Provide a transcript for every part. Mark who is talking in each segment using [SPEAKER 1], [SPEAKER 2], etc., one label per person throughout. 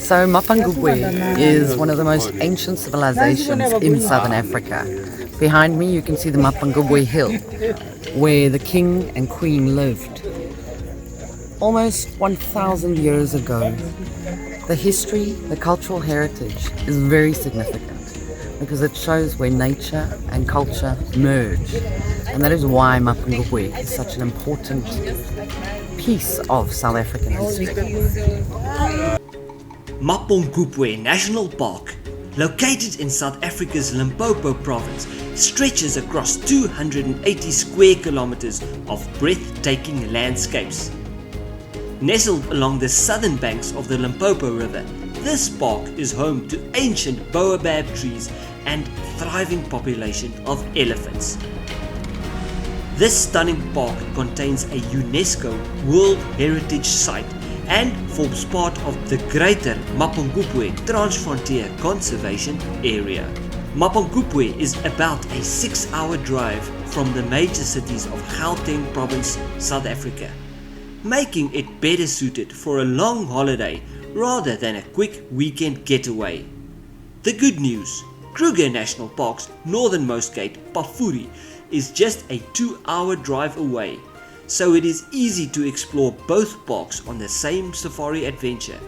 [SPEAKER 1] So Mapungubwe is one of the most ancient civilizations in southern Africa. Behind me you can see the Mapungubwe Hill, where the king and queen lived. Almost 1,000 years ago. The history, the cultural heritage is very significant because it shows where nature and culture merge. And that is why Mapungubwe is such an important piece of South African history.
[SPEAKER 2] Mapungubwe National Park, located in South Africa's Limpopo province, stretches across 280 square kilometers of breathtaking landscapes. Nestled along the southern banks of the Limpopo River, this park is home to ancient baobab trees and thriving population of elephants. This stunning park contains a UNESCO World Heritage Site and forms part of the greater Mapungubwe Transfrontier Conservation Area. Mapungubwe is about a 6-hour drive from the major cities of Gauteng Province, South Africa, making it better suited for a long holiday rather than a quick weekend getaway. The good news, Kruger National Park's northernmost gate, Pafuri, is just a 2-hour drive away, so it is easy to explore both parks on the same safari adventure.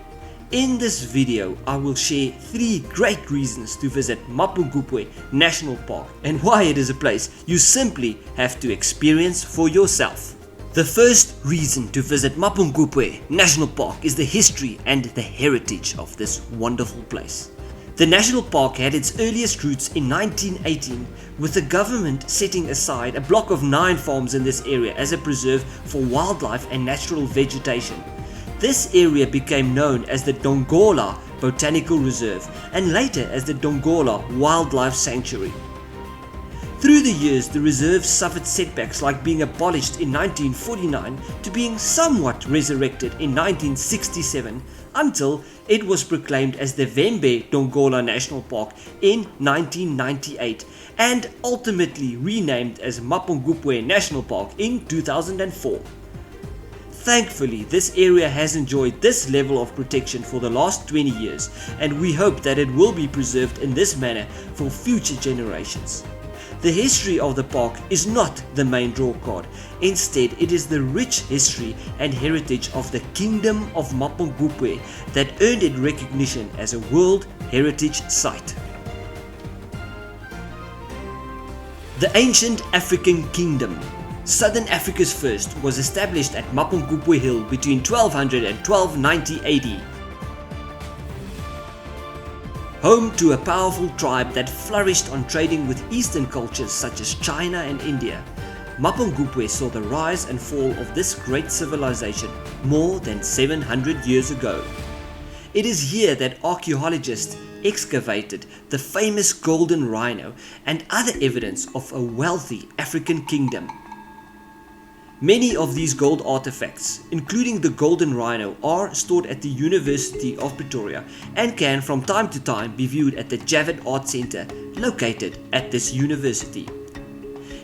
[SPEAKER 2] In this video, I will share 3 great reasons to visit Mapungubwe National Park and why it is a place you simply have to experience for yourself. The first reason to visit Mapungubwe National Park is the history and the heritage of this wonderful place. The national park had its earliest roots in 1918, with the government setting aside a block of 9 farms in this area as a preserve for wildlife and natural vegetation. This area became known as the Dongola Botanical Reserve and later as the Dongola Wildlife Sanctuary. Through the years, the reserve suffered setbacks like being abolished in 1949 to being somewhat resurrected in 1967 until it was proclaimed as the Vembe Dongola National Park in 1998 and ultimately renamed as Mapungubwe National Park in 2004. Thankfully, this area has enjoyed this level of protection for the last 20 years, and we hope that it will be preserved in this manner for future generations. The history of the park is not the main draw card. Instead, it is the rich history and heritage of the Kingdom of Mapungubwe that earned it recognition as a World Heritage Site. The ancient African kingdom, Southern Africa's first, was established at Mapungubwe Hill between 1200 and 1290 AD. Home to a powerful tribe that flourished on trading with Eastern cultures such as China and India, Mapungubwe saw the rise and fall of this great civilization more than 700 years ago. It is here that archaeologists excavated the famous golden rhino and other evidence of a wealthy African kingdom. Many of these gold artifacts, including the golden rhino, are stored at the University of Pretoria and can from time to time be viewed at the Javid Art Centre located at this university.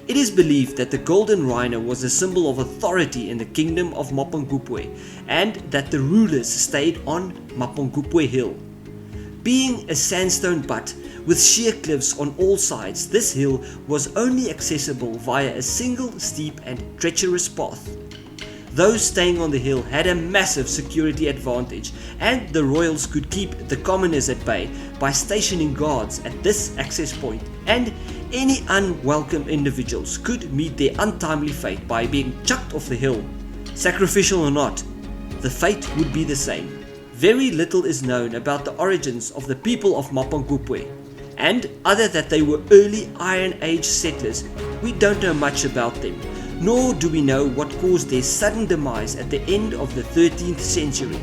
[SPEAKER 2] It is believed that the golden rhino was a symbol of authority in the Kingdom of Mapungubwe and that the rulers stayed on Mapungubwe Hill. Being a sandstone butte with sheer cliffs on all sides, this hill was only accessible via a single steep and treacherous path. Those staying on the hill had a massive security advantage, and the royals could keep the commoners at bay by stationing guards at this access point, and any unwelcome individuals could meet their untimely fate by being chucked off the hill. Sacrificial or not, the fate would be the same. Very little is known about the origins of the people of Mapungubwe, and other than that they were early Iron Age settlers, we don't know much about them, nor do we know what caused their sudden demise at the end of the 13th century,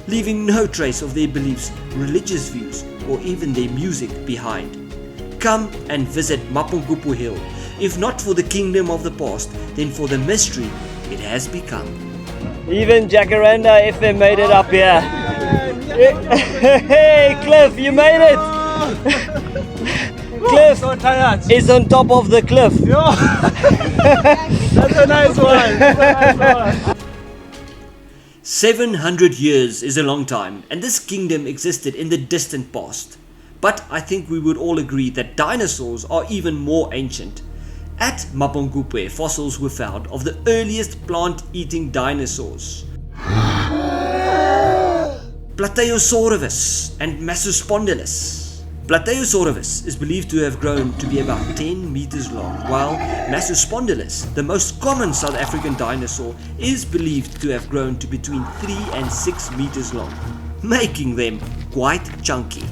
[SPEAKER 2] leaving no trace of their beliefs, religious views, or even their music behind. Come and visit Mapungubwe Hill, if not for the kingdom of the past, then for the mystery it has become.
[SPEAKER 3] Even Jacaranda FM made it up here. Hey Cliff, you made it! Cliff is on top of the cliff.
[SPEAKER 4] That's a nice one.
[SPEAKER 2] 700 years is a long time, and this kingdom existed in the distant past. But I think we would all agree that dinosaurs are even more ancient. At Mapungubwe, fossils were found of the earliest plant-eating dinosaurs, Plateosaurus and Massospondylus. Plateosaurus is believed to have grown to be about 10 meters long, while Massospondylus, the most common South African dinosaur, is believed to have grown to between 3 and 6 meters long, making them quite chunky.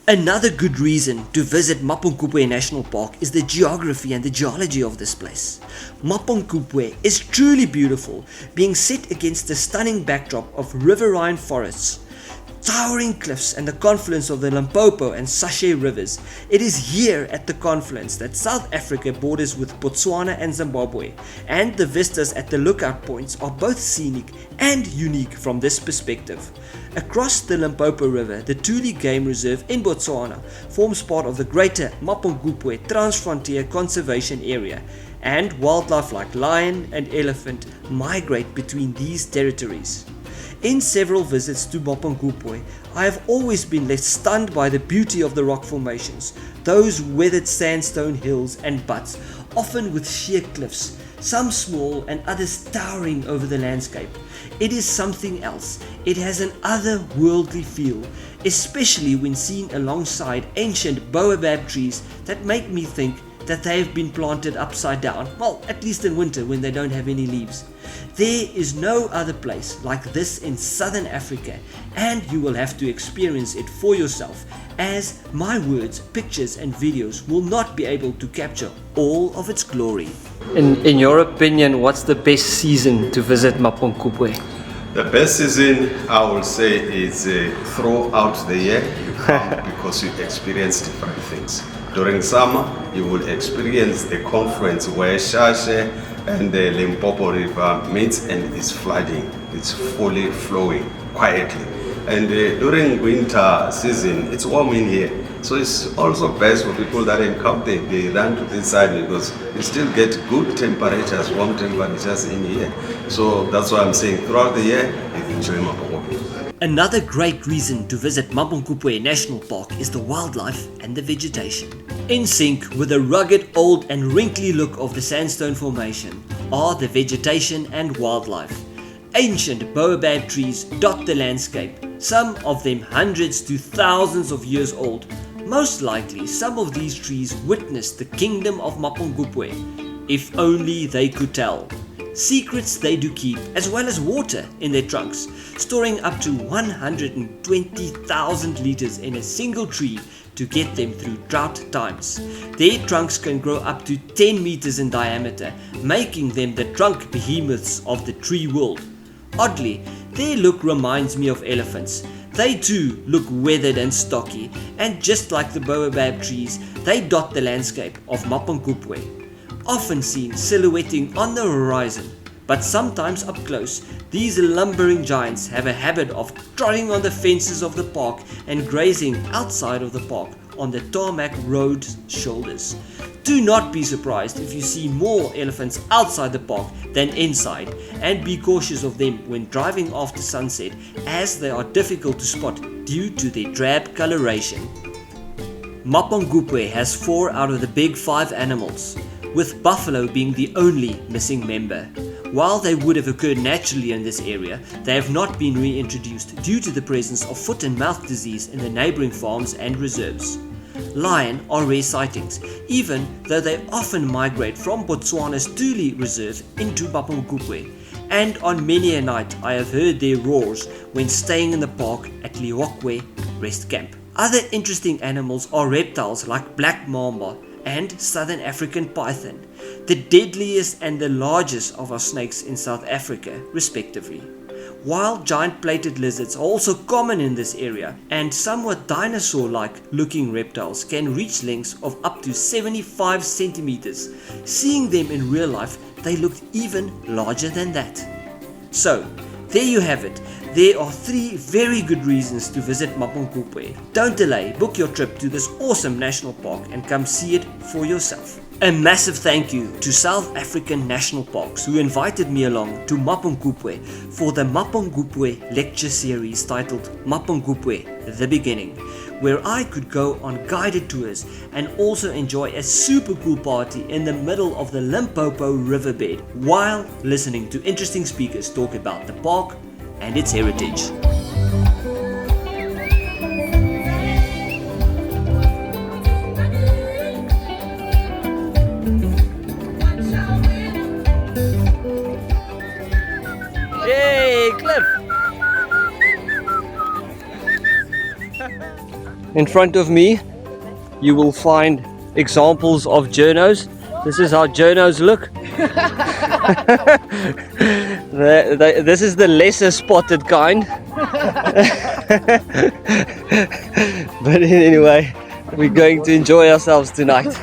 [SPEAKER 2] Another good reason to visit Mapungubwe National Park is the geography and the geology of this place. Mapungubwe is truly beautiful, being set against the stunning backdrop of riverine forests, towering cliffs and the confluence of the Limpopo and Sachet rivers. It is here at the confluence that South Africa borders with Botswana and Zimbabwe, and the vistas at the lookout points are both scenic and unique from this perspective. Across the Limpopo River, the Thuli Game Reserve in Botswana forms part of the greater Mapungubwe Transfrontier Conservation Area, and wildlife like lion and elephant migrate between these territories. In several visits to Mapungubwe, I have always been left stunned by the beauty of the rock formations, those weathered sandstone hills and buttes, often with sheer cliffs, some small and others towering over the landscape. It is something else. It has an otherworldly feel, especially when seen alongside ancient baobab trees that make me think that they have been planted upside down, well, at least in winter when they don't have any leaves. There is no other place like this in southern Africa, and you will have to experience it for yourself, as my words, pictures and videos will not be able to capture all of its glory.
[SPEAKER 3] In your opinion, what's the best season to visit Mapungubwe?
[SPEAKER 4] The best season, I will say, is throughout the year. You come because you experience different things. During summer, you will experience the confluence where Shashe and the Limpopo River meets and is flooding. It's fully flowing quietly. And during winter season, it's warm in here. So it's also best for people that encounter, they run to this side because you still get good temperatures, warm temperatures in here. So that's why I'm saying throughout the year, you enjoy Mapungubwe.
[SPEAKER 2] Another great reason to visit Mapungubwe National Park is the wildlife and the vegetation. In sync with the rugged, old and wrinkly look of the sandstone formation are the vegetation and wildlife. Ancient baobab trees dot the landscape, some of them hundreds to thousands of years old. Most likely, some of these trees witnessed the Kingdom of Mapungubwe, if only they could tell. Secrets they do keep, as well as water in their trunks, storing up to 120,000 liters in a single tree to get them through drought times. Their trunks can grow up to 10 meters in diameter, making them the trunk behemoths of the tree world. Oddly, their look reminds me of elephants. They too look weathered and stocky, and just like the baobab trees, they dot the landscape of Mapungubwe, often seen silhouetting on the horizon. But sometimes up close, these lumbering giants have a habit of trotting on the fences of the park and grazing outside of the park on the tarmac road shoulders. Do not be surprised if you see more elephants outside the park than inside, and be cautious of them when driving after sunset, as they are difficult to spot due to their drab coloration. Mapungubwe has 4 out of the big 5 animals, with buffalo being the only missing member. While they would have occurred naturally in this area, they have not been reintroduced due to the presence of foot and mouth disease in the neighboring farms and reserves. Lion are rare sightings, even though they often migrate from Botswana's Thuli Reserve into Mapungubwe, and on many a night I have heard their roars when staying in the park at Liwakwe Rest Camp. Other interesting animals are reptiles like black mamba and southern African python, the deadliest and the largest of our snakes in South Africa, respectively. While giant plated lizards are also common in this area, and somewhat dinosaur-like looking reptiles can reach lengths of up to 75 centimeters. Seeing them in real life, they looked even larger than that. So, there you have it. There are 3 very good reasons to visit Mapungubwe. Don't delay, book your trip to this awesome national park and come see it for yourself. A massive thank you to South African National Parks who invited me along to Mapungubwe for the Mapungubwe lecture series titled Mapungubwe, The Beginning, where I could go on guided tours and also enjoy a super cool party in the middle of the Limpopo riverbed while listening to interesting speakers talk about the park and its heritage.
[SPEAKER 3] Yay, Cliff! In front of me, you will find examples of journos. This is how journos look. This is the lesser spotted kind. But anyway, we're going to enjoy ourselves tonight.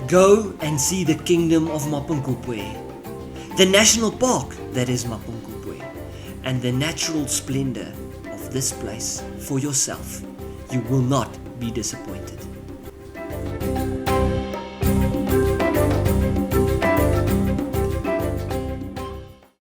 [SPEAKER 2] Go and see the Kingdom of Mapungubwe, the national park that is Mapungubwe, and the natural splendor of this place for yourself. You will not be disappointed.